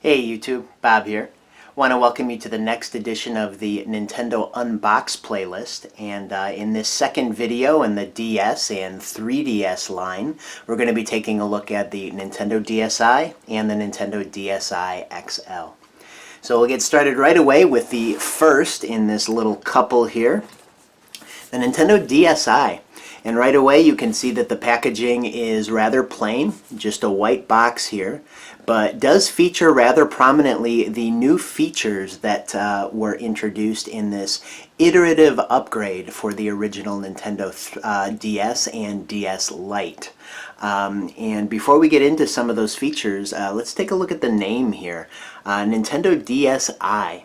Hey YouTube, Bob here. Want to welcome you to the next edition of the Nintendo Unboxed playlist, and in this second video in the DS and 3DS line, we're going to be taking a look at the Nintendo DSi and the Nintendo DSi XL. So we'll get started right away with the first in this little couple here, the Nintendo DSi. And right away you can see that the packaging is rather plain, just a white box here, but does feature rather prominently the new features that were introduced in this iterative upgrade for the original Nintendo DS and DS Lite. And before we get into some of those features, let's take a look at the name here, Nintendo DSi.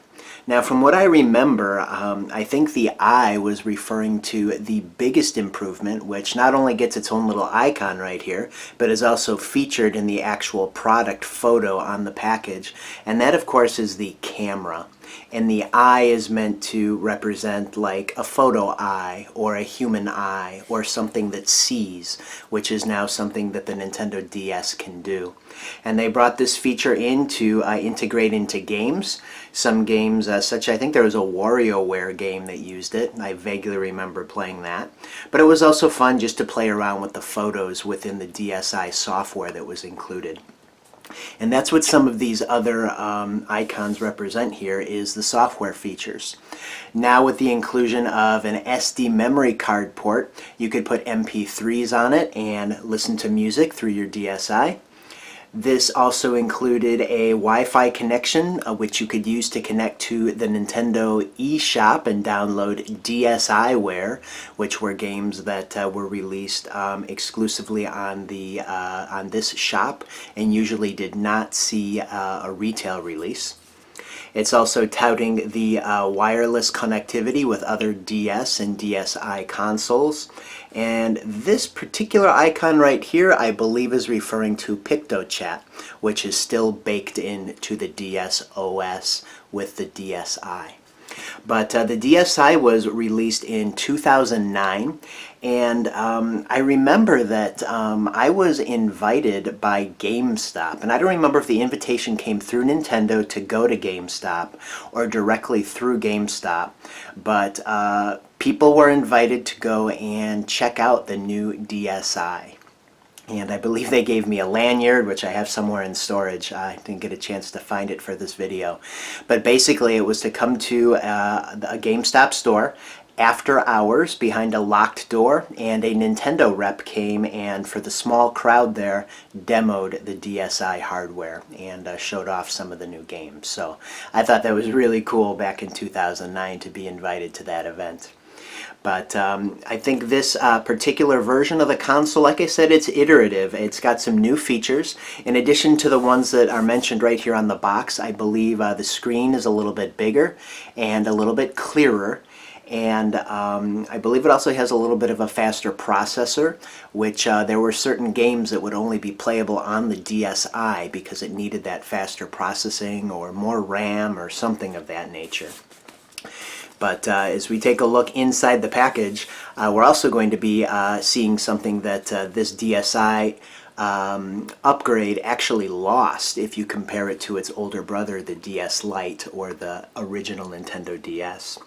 Now, from what I remember, I think the I was referring to the biggest improvement, which not only gets its own little icon right here, but is also featured in the actual product photo on the package. And that, of course, is the camera. And the eye is meant to represent like a photo eye or a human eye or something that sees, which is now something that the Nintendo DS can do. And they brought this feature in to integrate into games. Some games, such I think there was a WarioWare game that used it. I vaguely remember playing that. But it was also fun just to play around with the photos within the DSi software that was included. And that's what some of these other icons represent here, is the software features. Now with the inclusion of an SD memory card port, you could put MP3s on it and listen to music through your DSi. This also included a Wi-Fi connection, which you could use to connect to the Nintendo eShop and download DSiWare, which were games that were released exclusively on this shop and usually did not see a retail release. It's also touting the wireless connectivity with other DS and DSi consoles. And this particular icon right here, I believe, is referring to PictoChat, which is still baked into the DS OS with the DSi. But the DSi was released in 2009, and I remember that I was invited by GameStop, and I don't remember if the invitation came through Nintendo to go to GameStop or directly through GameStop, but people were invited to go and check out the new DSi. And I believe they gave me a lanyard, which I have somewhere in storage. I didn't get a chance to find it for this video. But basically it was to come to a GameStop store after hours behind a locked door, and a Nintendo rep came and, for the small crowd there, demoed the DSi hardware and showed off some of the new games. So I thought that was really cool back in 2009 to be invited to that event. But I think this particular version of the console, like I said, it's iterative. It's got some new features. In addition to the ones that are mentioned right here on the box, I believe the screen is a little bit bigger and a little bit clearer. And I believe it also has a little bit of a faster processor, which there were certain games that would only be playable on the DSi because it needed that faster processing or more RAM or something of that nature. But as we take a look inside the package, we're also going to be seeing something that this DSi upgrade actually lost if you compare it to its older brother, the DS Lite, or the original Nintendo DS.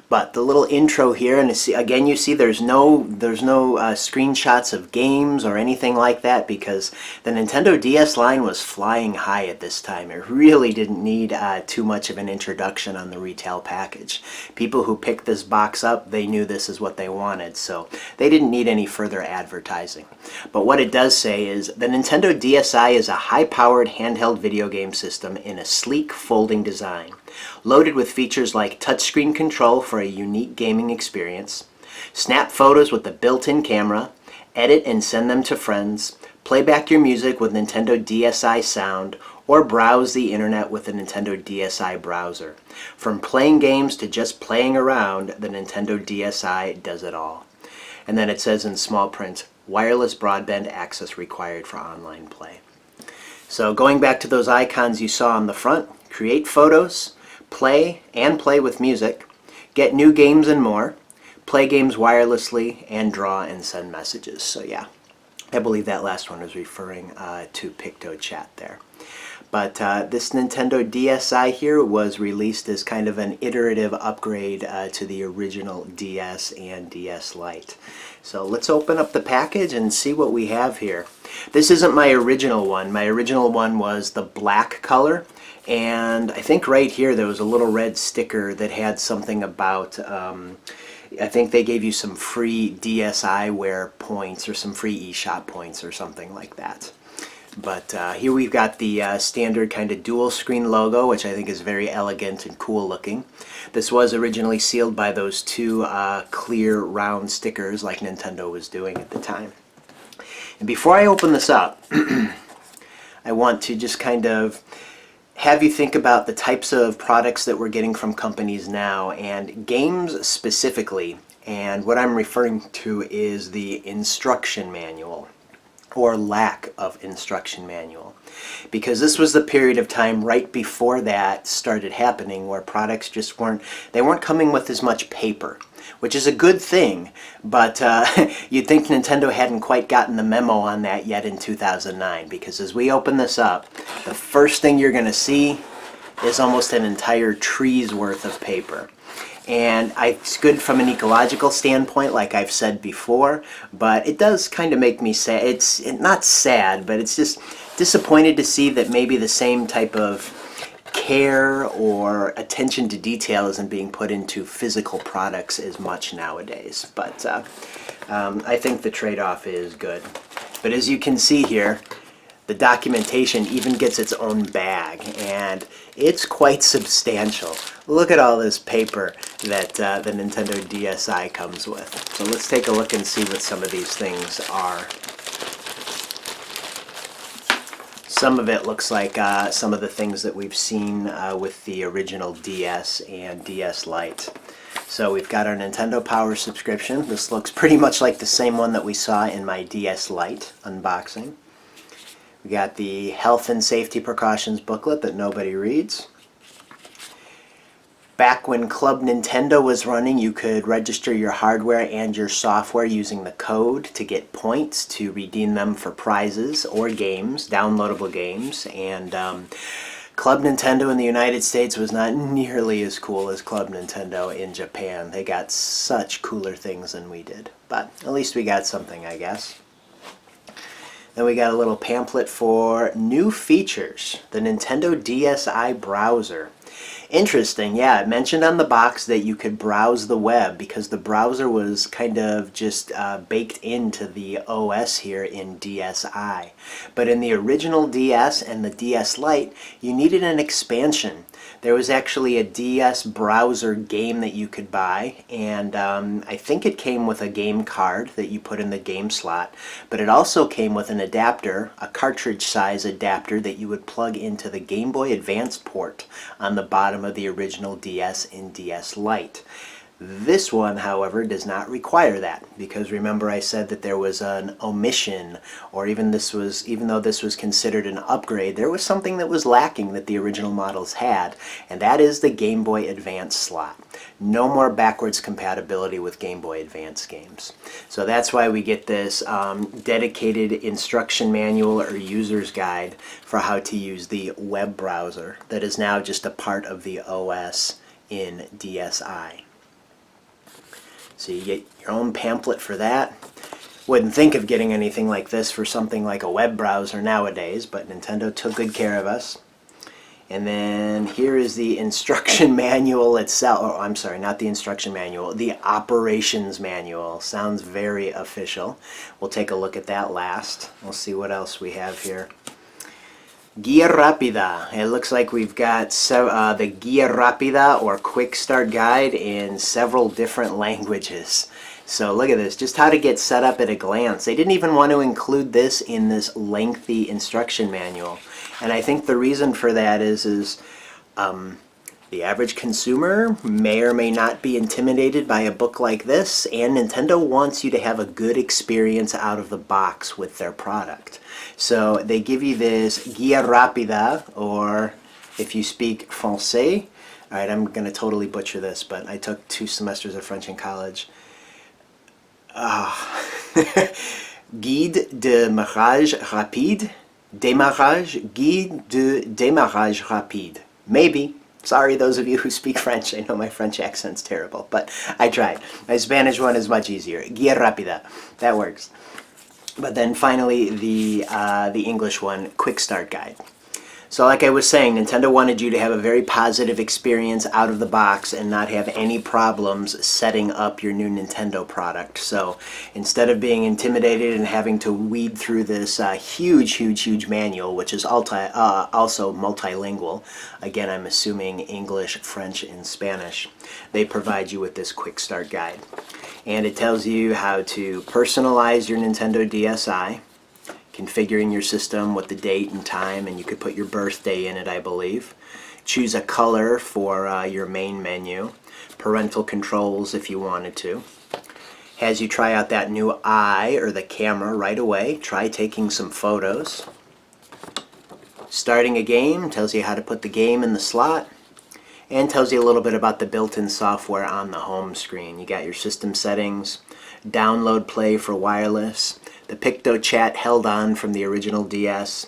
But the little intro here, and again you see there's no screenshots of games or anything like that, because the Nintendo DS line was flying high at this time. It really didn't need too much of an introduction on the retail package. People who picked this box up, they knew this is what they wanted, so they didn't need any further advertising. But what it does say is the Nintendo DSi is a high-powered handheld video game system in a sleek folding design, loaded with features like touchscreen control for a unique gaming experience, snap photos with the built-in camera, edit and send them to friends, play back your music with Nintendo DSi Sound, or browse the internet with the Nintendo DSi browser. From playing games to just playing around, the Nintendo DSi does it all. And then it says in small print, wireless broadband access required for online play. So going back to those icons you saw on the front, create photos, play with music, get new games and more, play games wirelessly, and draw and send messages. So yeah, I believe that last one was referring to PictoChat there. But this Nintendo DSi here was released as kind of an iterative upgrade to the original DS and DS Lite. So let's open up the package and see what we have here. This isn't my original one. My original one was the black color. And I think right here there was a little red sticker that had something about, I think they gave you some free DSiWare points or some free eShop points or something like that. But here we've got the standard kind of dual screen logo, which I think is very elegant and cool looking. This was originally sealed by those two clear round stickers like Nintendo was doing at the time. And before I open this up, I want to just kind of have you think about the types of products that we're getting from companies now, and games specifically. And what I'm referring to is the instruction manual, or lack of instruction manual. Because this was the period of time right before that started happening where products just weren't coming with as much paper, which is a good thing, but you'd think Nintendo hadn't quite gotten the memo on that yet in 2009, because as we open this up, the first thing you're going to see is almost an entire tree's worth of paper. And it's good from an ecological standpoint, like I've said before, but it does kind of make me sad. It's not sad, but it's just disappointed to see that maybe the same type of care or attention to detail isn't being put into physical products as much nowadays. But I think the trade-off is good. But as you can see here, the documentation even gets its own bag, and it's quite substantial. Look at all this paper that the Nintendo DSi comes with. So let's take a look and see what some of these things are. Some of it looks like some of the things that we've seen with the original DS and DS Lite. So we've got our Nintendo Power subscription. This looks pretty much like the same one that we saw in my DS Lite unboxing. We got the health and safety precautions booklet that nobody reads. Back when Club Nintendo was running, you could register your hardware and your software using the code to get points to redeem them for prizes or games, downloadable games. And Club Nintendo in the United States was not nearly as cool as Club Nintendo in Japan. They got such cooler things than we did. But at least we got something, I guess. Then we got a little pamphlet for new features, the Nintendo DSi browser. Interesting, yeah, it mentioned on the box that you could browse the web because the browser was kind of just baked into the OS here in DSi. But in the original DS and the DS Lite, you needed an expansion. There was actually a DS browser game that you could buy, and I think it came with a game card that you put in the game slot, but it also came with an adapter, a cartridge size adapter that you would plug into the Game Boy Advance port on the bottom of the original DS and DS Lite. This one, however, does not require that, because remember I said that there was an omission, or even though this was considered an upgrade, there was something that was lacking that the original models had, and that is the Game Boy Advance slot. No more backwards compatibility with Game Boy Advance games. So that's why we get this dedicated instruction manual or user's guide for how to use the web browser that is now just a part of the OS in DSi. So you get your own pamphlet for that. Wouldn't think of getting anything like this for something like a web browser nowadays, but Nintendo took good care of us. And then here is the instruction manual itself. Oh, I'm sorry, not the instruction manual, the operations manual. Sounds very official. We'll take a look at that last. We'll see what else we have here. Guia Rápida. It looks like we've got the Guia Rápida or Quick Start Guide in several different languages. So look at this, just how to get set up at a glance. They didn't even want to include this in this lengthy instruction manual. And I think the reason for that is the average consumer may or may not be intimidated by a book like this, and Nintendo wants you to have a good experience out of the box with their product. So they give you this Guia Rápida, or if you speak Francais, alright, I'm going to totally butcher this, but I took 2 semesters of French in college. Guide de mariage rapide. Démarrage, guide de démarrage rapide. Maybe. Sorry, those of you who speak French. I know my French accent's terrible, but I tried. My Spanish one is much easier. Guía rápida. That works. But then finally, the English one, quick start guide. So like I was saying, Nintendo wanted you to have a very positive experience out of the box and not have any problems setting up your new Nintendo product. So instead of being intimidated and having to weed through this huge manual, which is also multilingual, again I'm assuming English, French, and Spanish, they provide you with this quick start guide. And it tells you how to personalize your Nintendo DSi, configuring your system with the date and time, and you could put your birthday in it, I believe. Choose a color for your main menu. Parental controls if you wanted to. Has you try out that new eye or the camera right away. Try taking some photos. Starting a game, tells you how to put the game in the slot, and tells you a little bit about the built-in software on the home screen. You got your system settings, download play for wireless, the Picto chat held on from the original DS,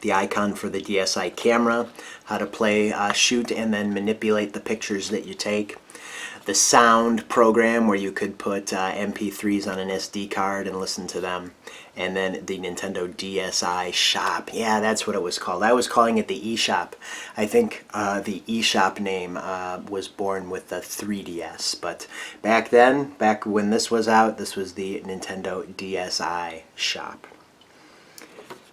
the icon for the DSi camera, how to play, shoot, and then manipulate the pictures that you take, the sound program where you could put MP3s on an SD card and listen to them, and then the Nintendo DSi shop. Yeah, that's what it was called. I was calling it the eShop. I think the eShop name was born with the 3DS, but back then, back when this was out, this was the Nintendo DSi shop.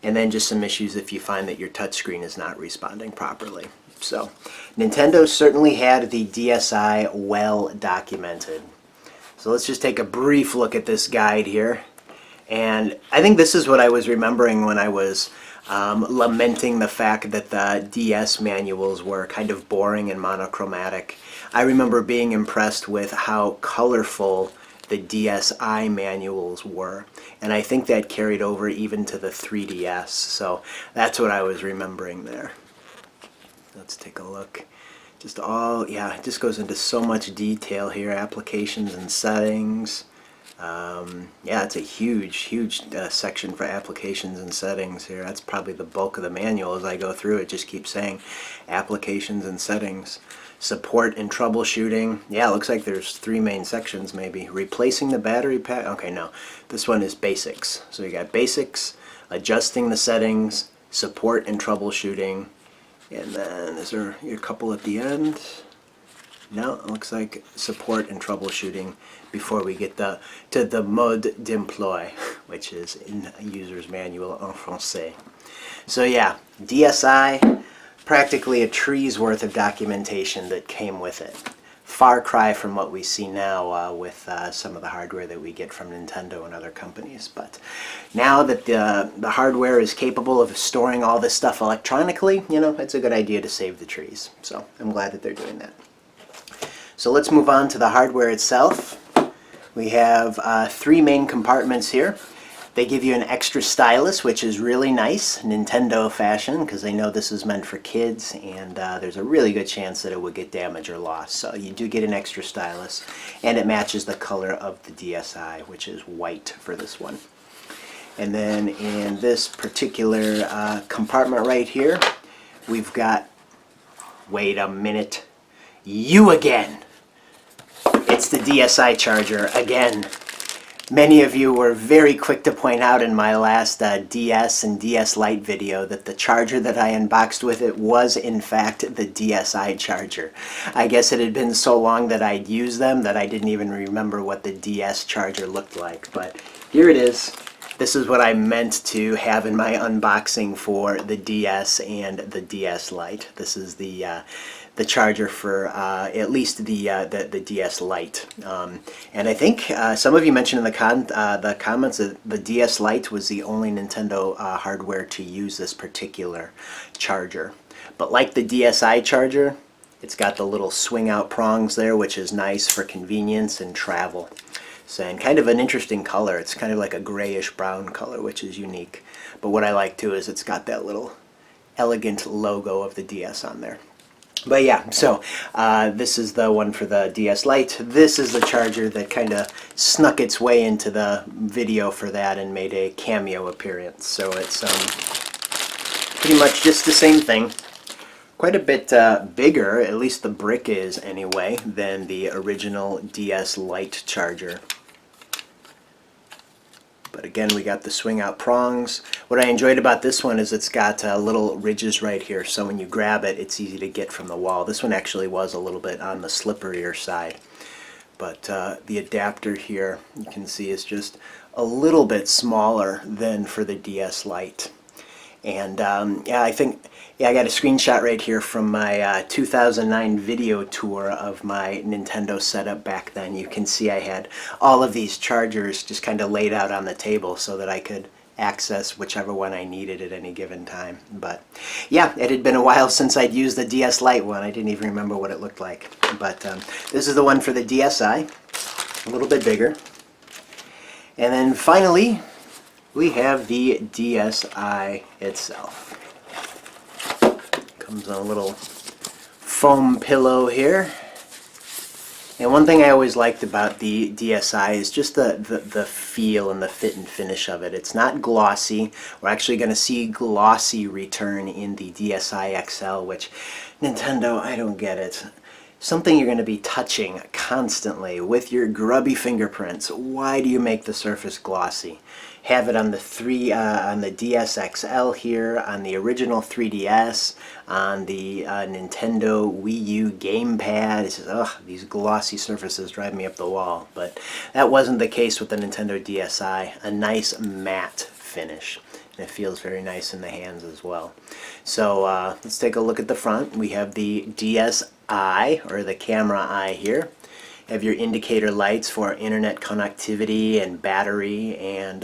And then just some issues if you find that your touchscreen is not responding properly. So, Nintendo certainly had the DSi well documented. So let's just take a brief look at this guide here. And I think this is what I was remembering when I was lamenting the fact that the DS manuals were kind of boring and monochromatic. I remember being impressed with how colorful the DSi manuals were. And I think that carried over even to the 3DS. So that's what I was remembering there. Let's take a look. Just yeah, it just goes into so much detail here. Applications and settings. Yeah, it's a huge section for applications and settings here. That's probably the bulk of the manual. As I go through it, just keeps saying applications and settings. Support and troubleshooting. Yeah, it looks like there's 3 main sections maybe. Replacing the battery pack. Okay, no. This one is basics. So you got basics, adjusting the settings, support and troubleshooting. And then is there a couple at the end? No, it looks like support and troubleshooting before we get to the mode d'emploi, which is in a user's manual en français. So yeah, DSi, practically a tree's worth of documentation that came with it. Far cry from what we see now with some of the hardware that we get from Nintendo and other companies. But now that the hardware is capable of storing all this stuff electronically, you know, it's a good idea to save the trees. So I'm glad that they're doing that. So let's move on to the hardware itself. We have 3 main compartments here. They give you an extra stylus, which is really nice, Nintendo fashion, because they know this is meant for kids, and there's a really good chance that it would get damaged or lost. So you do get an extra stylus, and it matches the color of the DSi, which is white for this one. And then in this particular compartment right here, we've got, wait a minute, you again! It's the DSi charger again. Many of you were very quick to point out in my last DS and DS Lite video that the charger that I unboxed with it was in fact the DSi charger. I guess it had been so long that I'd used them that I didn't even remember what the DS charger looked like. But here it is. This is what I meant to have in my unboxing for the DS and the DS Lite. This is the charger for at least the DS Lite. And I think some of you mentioned in the comments that the DS Lite was the only Nintendo hardware to use this particular charger. But like the DSi charger, it's got the little swing out prongs there, which is nice for convenience and travel. So, and kind of an interesting color. It's kind of like a grayish brown color, which is unique. But what I like too is it's got that little elegant logo of the DS on there. But yeah, so this is the one for the DS Lite. This is the charger that kind of snuck its way into the video for that and made a cameo appearance. So it's pretty much just the same thing. Quite a bit bigger, at least the brick is anyway, than the original DS Lite charger. But again, we got the swing out prongs. What I enjoyed about this one is it's got little ridges right here, so when you grab it, it's easy to get from the wall. This one actually was a little bit on the slipperier side. But the adapter here, you can see, is just a little bit smaller than for the DS Lite. And yeah, I got a screenshot right here from my 2009 video tour of my Nintendo setup back then. You can see I had all of these chargers just kind of laid out on the table so that I could access whichever one I needed at any given time. But yeah, it had been a while since I'd used the DS Lite one. I didn't even remember what it looked like. But this is the one for the DSi, a little bit bigger. And then finally, we have the DSi itself. Comes on a little foam pillow here. And one thing I always liked about the DSi is just the feel and the fit and finish of it. It's not glossy. We're actually going to see glossy return in the DSi XL, which Nintendo, I don't get it. Something you're going to be touching constantly with your grubby fingerprints. Why do you make the surface glossy? Have it on the DS XL here, on the original 3DS, on the Nintendo Wii U gamepad. It says, ugh, these glossy surfaces drive me up the wall. But that wasn't the case with the Nintendo DSi. A nice matte finish. And it feels very nice in the hands as well. So let's take a look at the front. We have the DSi, or the camera eye here. Have your indicator lights for internet connectivity and battery, and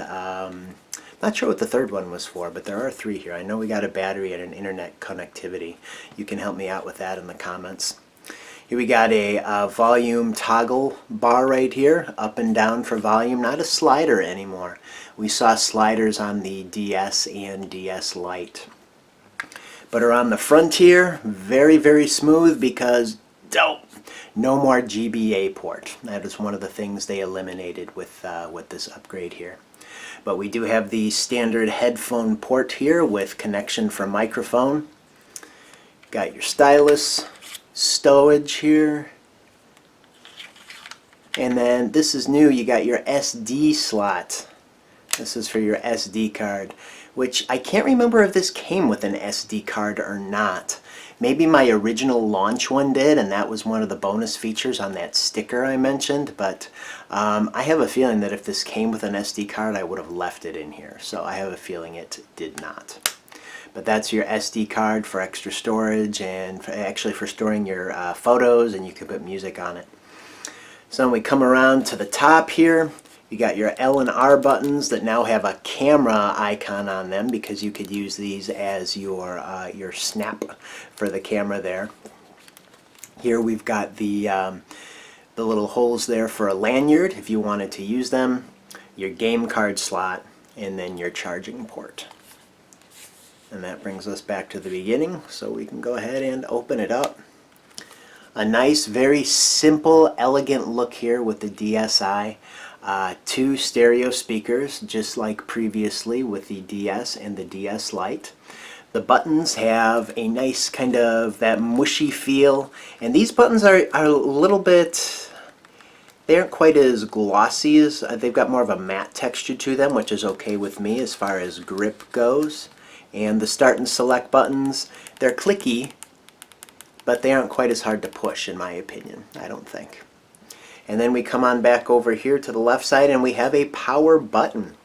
not sure what the third one was for, but there are three here. I know we got a battery and an internet connectivity. You can help me out with that in the comments. Here we got a volume toggle bar right here, up and down for volume, not a slider anymore. We saw sliders on the DS and DS Lite. But around the front here, very, very smooth because dope. No more GBA port. That is one of the things they eliminated with this upgrade here. But we do have the standard headphone port here with connection for microphone. Got your stylus, stowage here. And then this is new, you got your SD slot. This is for your SD card, which I can't remember if this came with an SD card or not. Maybe my original launch one did, and that was one of the bonus features on that sticker I mentioned, but I have a feeling that if this came with an SD card, I would have left it in here. So I have a feeling it did not. But that's your SD card for extra storage and actually for storing your photos, and you can put music on it. So when we come around to the top here, you got your L and R buttons that now have a camera icon on them because you could use these as your snap for the camera there. Here we've got the little holes there for a lanyard if you wanted to use them, your game card slot, and then your charging port. And that brings us back to the beginning, so we can go ahead and open it up. A nice, very simple, elegant look here with the DSi. Two stereo speakers, just like previously with the DS and the DS Lite. The buttons have a nice kind of that mushy feel, and these buttons are a little bit, they aren't quite as glossy as, they've got more of a matte texture to them, which is okay with me as far as grip goes. And the start and select buttons, they're clicky, but they aren't quite as hard to push in my opinion, I don't think. And then we come on back over here to the left side and we have a power button.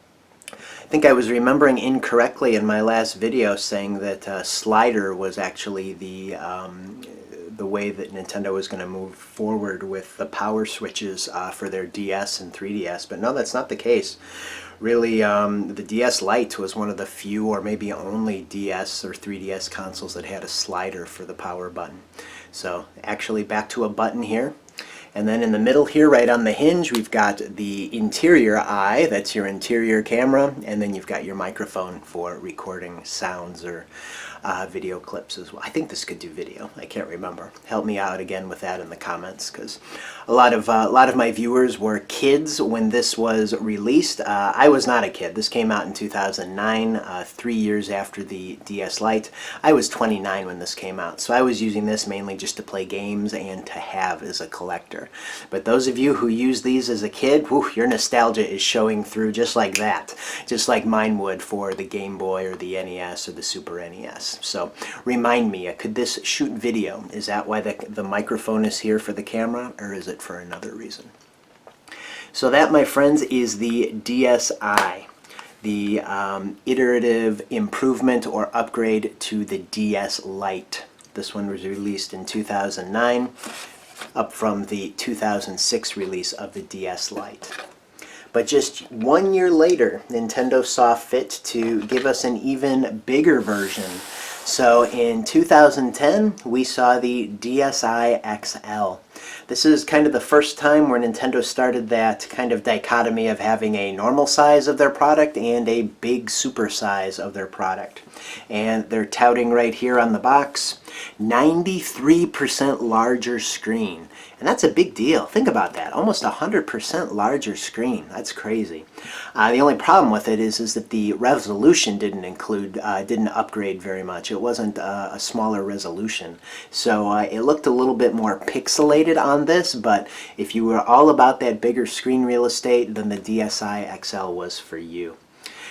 I think I was remembering incorrectly in my last video saying that slider was actually the way that Nintendo was going to move forward with the power switches for their DS and 3DS, but no, that's not the case. Really, the DS Lite was one of the few or maybe only DS or 3DS consoles that had a slider for the power button. So actually back to a button here. And then in the middle here, right on the hinge, we've got the interior eye. That's your interior camera. And then you've got your microphone for recording sounds or video clips as well. I think this could do video. I can't remember. Help me out again with that in the comments, because a lot of my viewers were kids when this was released. I was not a kid. This came out in 2009, 3 years after the DS Lite. I was 29 when this came out, so I was using this mainly just to play games and to have as a collector. But those of you who used these as a kid, whew, your nostalgia is showing through just like that, just like mine would for the Game Boy or the NES or the Super NES. So remind me, could this shoot video? Is that why the microphone is here for the camera, or is it for another reason? So that, my friends, is the DSi, the iterative improvement or upgrade to the DS Lite. This one was released in 2009, up from the 2006 release of the DS Lite. But just 1 year later, Nintendo saw fit to give us an even bigger version. So in 2010, we saw the DSi XL. This is kind of the first time where Nintendo started that kind of dichotomy of having a normal size of their product and a big super size of their product. And they're touting right here on the box, 93% larger screen. And that's a big deal. Think about that. Almost 100% larger screen. That's crazy. The only problem with it is that the resolution didn't upgrade very much. It wasn't a smaller resolution. So it looked a little bit more pixelated on this, but if you were all about that bigger screen real estate, then the DSi XL was for you.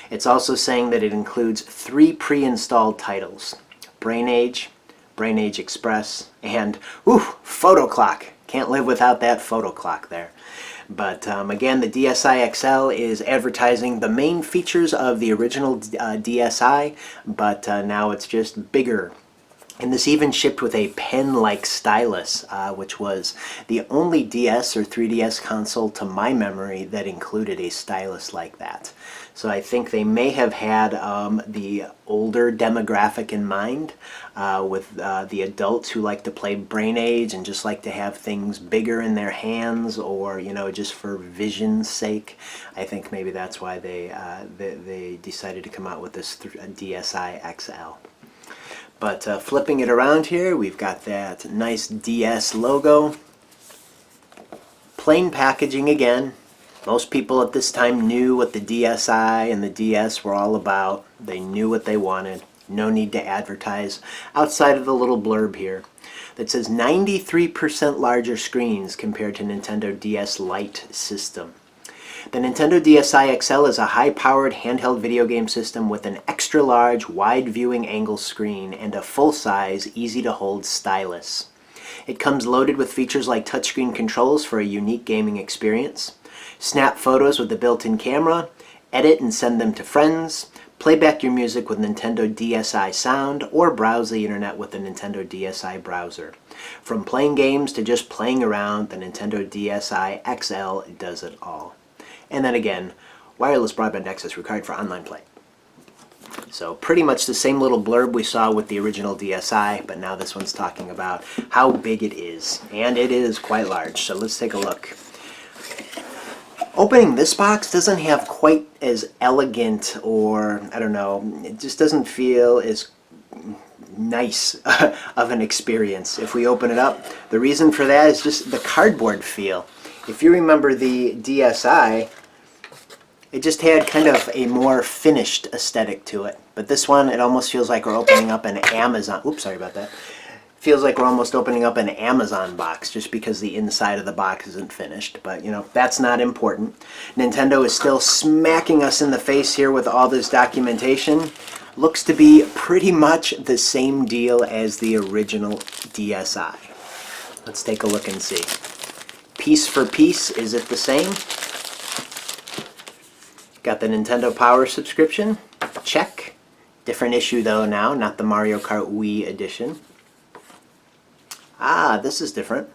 It's also saying that it includes 3 pre-installed titles: Brain Age Express, and Photo Clock. Can't live without that photo clock there. But again, the DSi XL is advertising the main features of the original DSi, but now it's just bigger. And this even shipped with a pen-like stylus, which was the only DS or 3DS console to my memory that included a stylus like that. So I think they may have had the older demographic in mind, with the adults who like to play Brain Age and just like to have things bigger in their hands, or just for vision's sake. I think maybe that's why they decided to come out with this DSi XL. But flipping it around here, we've got that nice DS logo. Plain packaging again. Most people at this time knew what the DSi and the DS were all about. They knew what they wanted. No need to advertise outside of the little blurb here that says 93% larger screens compared to Nintendo DS Lite system. The Nintendo DSi XL is a high-powered handheld video game system with an extra-large, wide viewing angle screen and a full-size, easy-to-hold stylus. It comes loaded with features like touchscreen controls for a unique gaming experience, snap photos with the built-in camera, edit and send them to friends, play back your music with Nintendo DSi Sound, or browse the internet with the Nintendo DSi browser. From playing games to just playing around, the Nintendo DSi XL does it all. And then again, wireless broadband access required for online play. So pretty much the same little blurb we saw with the original DSi, but now this one's talking about how big it is. And it is quite large, so let's take a look. Opening this box doesn't have quite as elegant, or I don't know, it just doesn't feel as nice of an experience. If we open it up, the reason for that is just the cardboard feel. If you remember the DSi, it just had kind of a more finished aesthetic to it. But this one, it almost feels like we're opening up an Amazon. Oops, sorry about that. Feels like we're almost opening up an Amazon box just because the inside of the box isn't finished. But, that's not important. Nintendo is still smacking us in the face here with all this documentation. Looks to be pretty much the same deal as the original DSi. Let's take a look and see. Piece for piece, is it the same? Got the Nintendo Power subscription. Check. Different issue though now, not the Mario Kart Wii edition. Ah, this is different.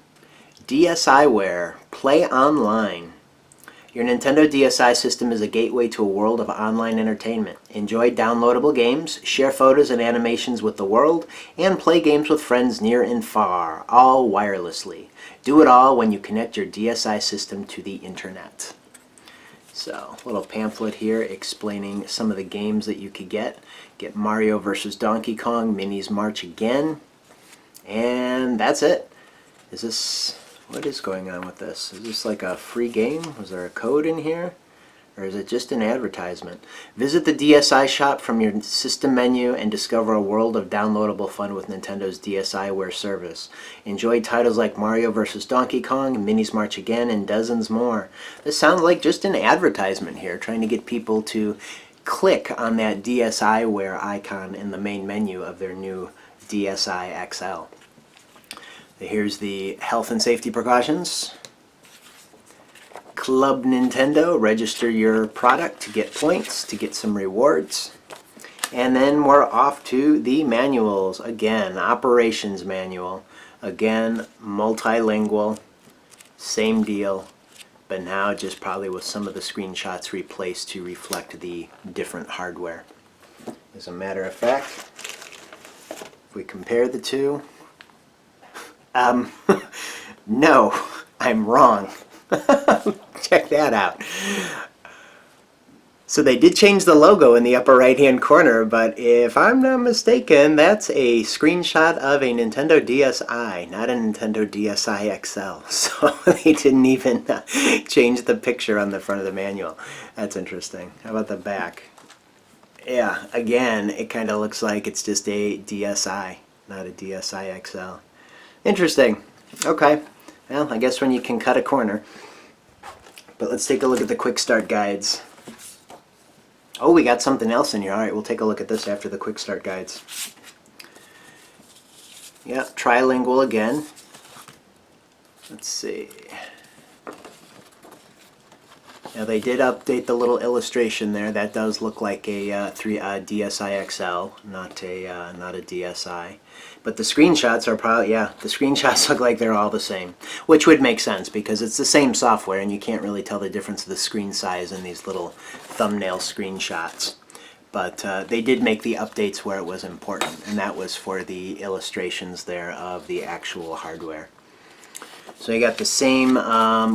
DSiWare. Play online. Your Nintendo DSi system is a gateway to a world of online entertainment. Enjoy downloadable games, share photos and animations with the world, and play games with friends near and far, all wirelessly. Do it all when you connect your DSi system to the internet. So, a little pamphlet here explaining some of the games that you could get. Get Mario vs. Donkey Kong, Minis March Again, and that's it. Is this, what is going on with this? Is this like a free game? Was there a code in here? Or is it just an advertisement? Visit the DSi shop from your system menu and discover a world of downloadable fun with Nintendo's DSiWare service. Enjoy titles like Mario vs. Donkey Kong, Minis March Again, and dozens more. This sounds like just an advertisement here, trying to get people to click on that DSiWare icon in the main menu of their new DSi XL. Here's the health and safety precautions. Club Nintendo, register your product to get points, to get some rewards. And then we're off to the manuals. Again, operations manual. Again, multilingual. Same deal, but now just probably with some of the screenshots replaced to reflect the different hardware. As a matter of fact, if we compare the two, no, I'm wrong. Check that out. So they did change the logo in the upper right hand corner, but if I'm not mistaken, that's a screenshot of a Nintendo DSi, not a Nintendo DSi XL. So they didn't even change the picture on the front of the manual. That's interesting. How about the back? Yeah, again, it kind of looks like it's just a DSi, not a DSi XL. Interesting. Okay. Well, I guess when you can cut a corner. But let's take a look at the quick start guides. Oh, we got something else in here. All right, we'll take a look at this after the quick start guides. Yeah, trilingual again. Let's see. Now they did update the little illustration there. That does look like a DSi XL, not a DSi. But the screenshots are probably, yeah, the screenshots look like they're all the same, which would make sense because it's the same software and you can't really tell the difference of the screen size in these little thumbnail screenshots. But they did make the updates where it was important, and that was for the illustrations there of the actual hardware. So you got the same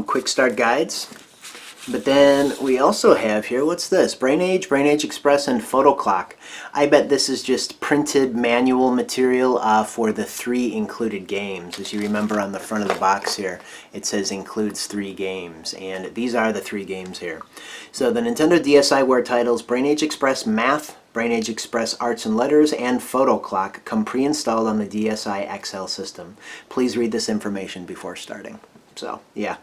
quick start guides. But then we also have here, what's this? Brain Age Express, and Photo Clock. I bet this is just printed manual material for the 3 included games. As you remember on the front of the box here, it says includes 3 games, and these are the 3 games here. So the Nintendo DSiWare titles Brain Age Express Math, Brain Age Express Arts and Letters, and Photo Clock come pre-installed on the DSi XL system. Please read this information before starting. So, yeah.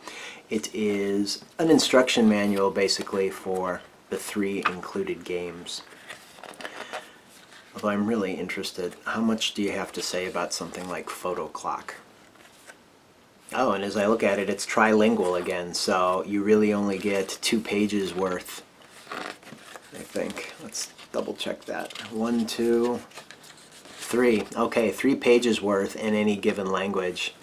It is an instruction manual basically for the 3 included games. Although I'm really interested, how much do you have to say about something like Photo Clock? Oh, and as I look at it, it's trilingual again, so you really only get 2 pages worth, I think. Let's double check that. 1, 2, 3. Okay, 3 pages worth in any given language.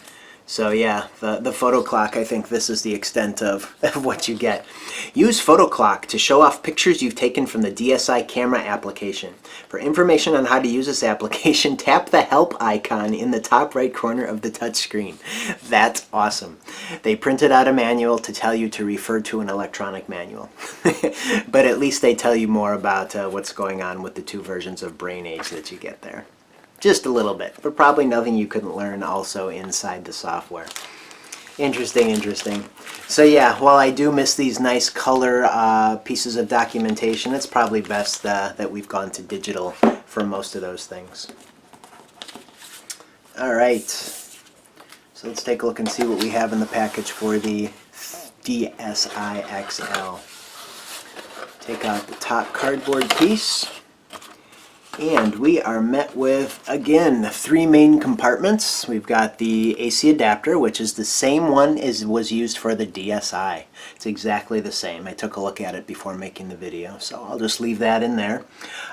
So yeah, the Photo Clock, I think this is the extent of what you get. Use Photo Clock to show off pictures you've taken from the DSi camera application. For information on how to use this application, tap the help icon in the top right corner of the touchscreen. That's awesome. They printed out a manual to tell you to refer to an electronic manual. But at least they tell you more about what's going on with the 2 versions of Brain Age that you get there. Just a little bit, but probably nothing you couldn't learn also inside the software. Interesting, interesting. So yeah, while I do miss these nice color pieces of documentation, it's probably best that we've gone to digital for most of those things. Alright, so let's take a look and see what we have in the package for the DSi XL. Take out the top cardboard piece. And we are met with, again, 3 main compartments. We've got the AC adapter, which is the same one as was used for the DSi. It's exactly the same. I took a look at it before making the video, so I'll just leave that in there.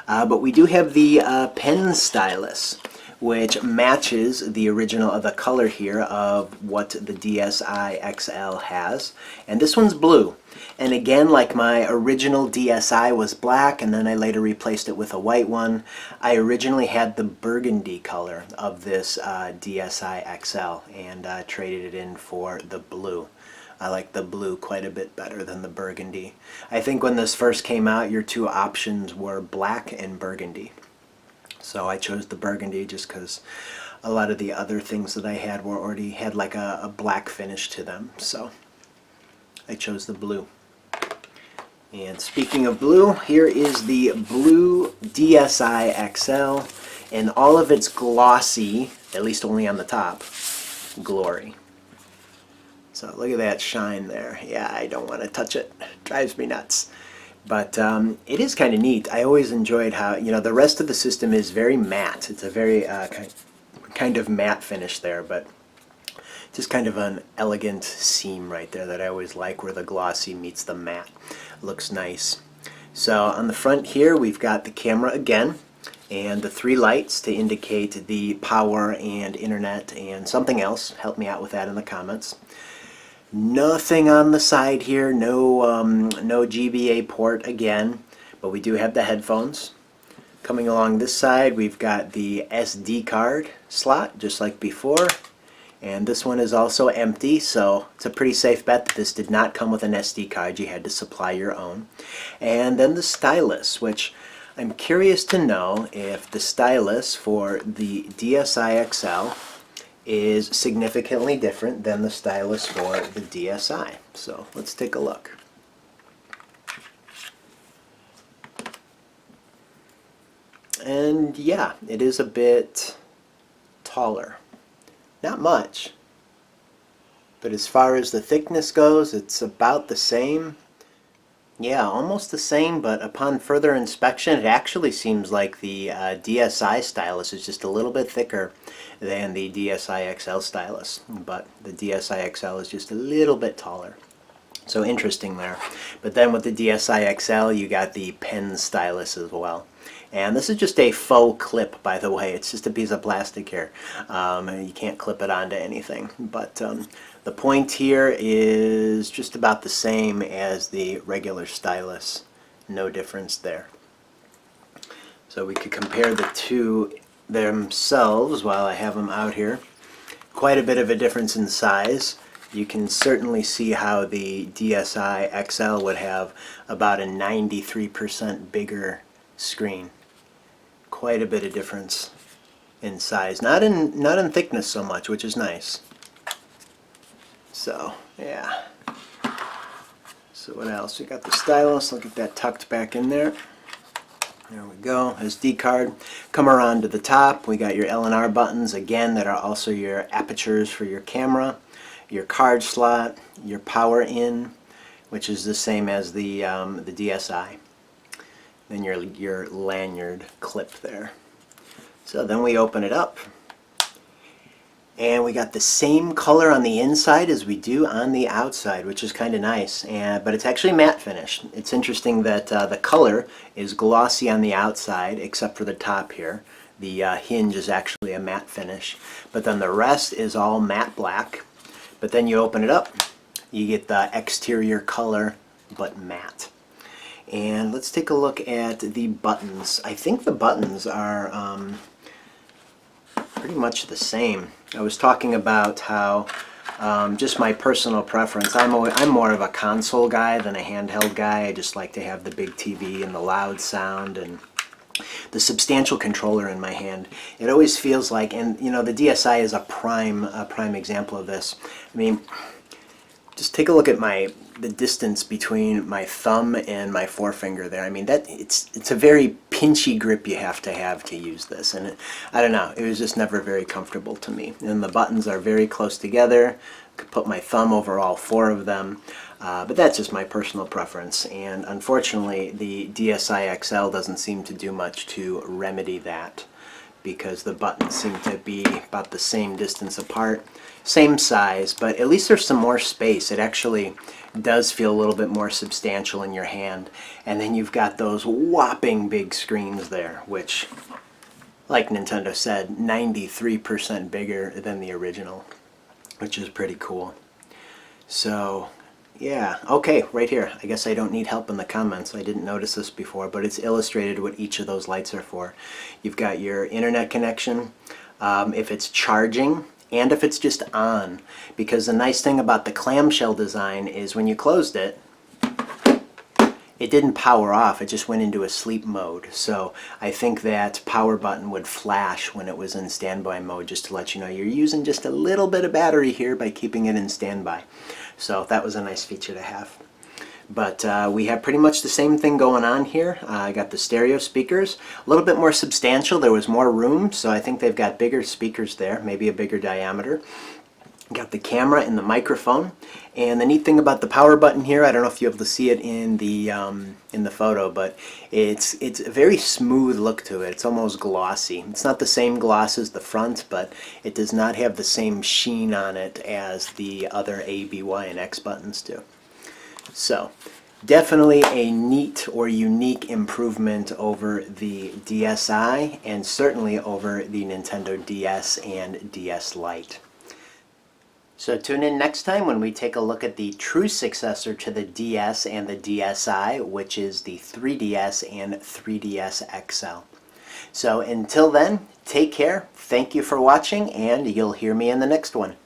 But we do have the pen stylus, which matches the original of the color here of what the DSi XL has. And this one's blue. And again, like my original DSi was black, and then I later replaced it with a white one, I originally had the burgundy color of this DSi XL and traded it in for the blue. I like the blue quite a bit better than the burgundy. I think when this first came out, your two options were black and burgundy. So I chose the burgundy just because a lot of the other things that I had were already had like a black finish to them. So I chose the blue. And speaking of blue, here is the blue DSi XL in all of its glossy, at least only on the top, glory. So look at that shine there. Yeah, I don't want to touch it. It drives me nuts. But it is kind of neat. I always enjoyed how, the rest of the system is very matte. It's a very kind of matte finish there, but just kind of an elegant seam right there that I always like, where the glossy meets the matte. Looks nice. So on the front here, we've got the camera again, and the three lights to indicate the power and internet and something else. Help me out with that in the comments. Nothing on the side here, no GBA port again, but we do have the headphones. Coming along this side, we've got the SD card slot, just like before. And this one is also empty, so it's a pretty safe bet that this did not come with an SD card. You had to supply your own. And then the stylus, which I'm curious to know if the stylus for the DSi XL is significantly different than the stylus for the DSi. So let's take a look. And yeah, it is a bit taller. Not much, but as far as the thickness goes, it's about the same. Yeah, almost the same, but upon further inspection, it actually seems like the DSi stylus is just a little bit thicker than the DSi XL stylus, but the DSi XL is just a little bit taller. So interesting there. But then with the DSi XL, you got the pen stylus as well. And this is just a faux clip, by the way. It's just a piece of plastic here. You can't clip it onto anything. But the point here is just about the same as the regular stylus. No difference there. So we could compare the two themselves while I have them out here. Quite a bit of a difference in size. You can certainly see how the DSi XL would have about a 93% bigger screen. Quite a bit of difference in size. Not in thickness so much, which is nice. So, yeah. So what else? We got the stylus. Look at that tucked back in there. There we go. SD card. Come around to the top. We got your L and R buttons again that are also your apertures for your camera. Your card slot, your power in, which is the same as the DSi. Then your lanyard clip there. So then we open it up, and we got the same color on the inside as we do on the outside, which is kind of nice. But it's actually matte finish. It's interesting that the color is glossy on the outside, except for the top here. The hinge is actually a matte finish, but then the rest is all matte black. But then you open it up, you get the exterior color, but matte. And let's take a look at the buttons. I think the buttons are pretty much the same. I was talking about how just my personal preference. I'm more of a console guy than a handheld guy. I just like to have the big TV and the loud sound and the substantial controller in my hand. It always feels like, and the DSi is a prime example of this. I mean, just take a look at the distance between my thumb and my forefinger there. I mean, it's a very pinchy grip you have to use this, and I don't know, it was just never very comfortable to me. And the buttons are very close together. I could put my thumb over all four of them. But that's just my personal preference, and unfortunately the DSi XL doesn't seem to do much to remedy that, because the buttons seem to be about the same distance apart, same size, but at least there's some more space. It actually does feel a little bit more substantial in your hand, and then you've got those whopping big screens there, which like Nintendo said, 93% bigger than the original, which is pretty cool. So yeah, okay, right here. I guess I don't need help in the comments. I didn't notice this before, but it's illustrated what each of those lights are for. You've got your internet connection, if it's charging, and if it's just on. Because the nice thing about the clamshell design is when you closed it, it didn't power off, it just went into a sleep mode. So I think that power button would flash when it was in standby mode, just to let you know you're using just a little bit of battery here by keeping it in standby. So that was a nice feature to have. But we have pretty much the same thing going on here. I got the stereo speakers, a little bit more substantial. There was more room, so I think they've got bigger speakers there, maybe a bigger diameter. Got the camera and the microphone, and the neat thing about the power button here, I don't know if you're able to see it in the photo, but it's a very smooth look to it. It's almost glossy. It's not the same gloss as the front, but it does not have the same sheen on it as the other A, B, Y, and X buttons do. So definitely a neat or unique improvement over the DSi, and certainly over the Nintendo DS and DS Lite. So tune in next time when we take a look at the true successor to the DS and the DSi, which is the 3DS and 3DS XL. So until then, take care, thank you for watching, and you'll hear me in the next one.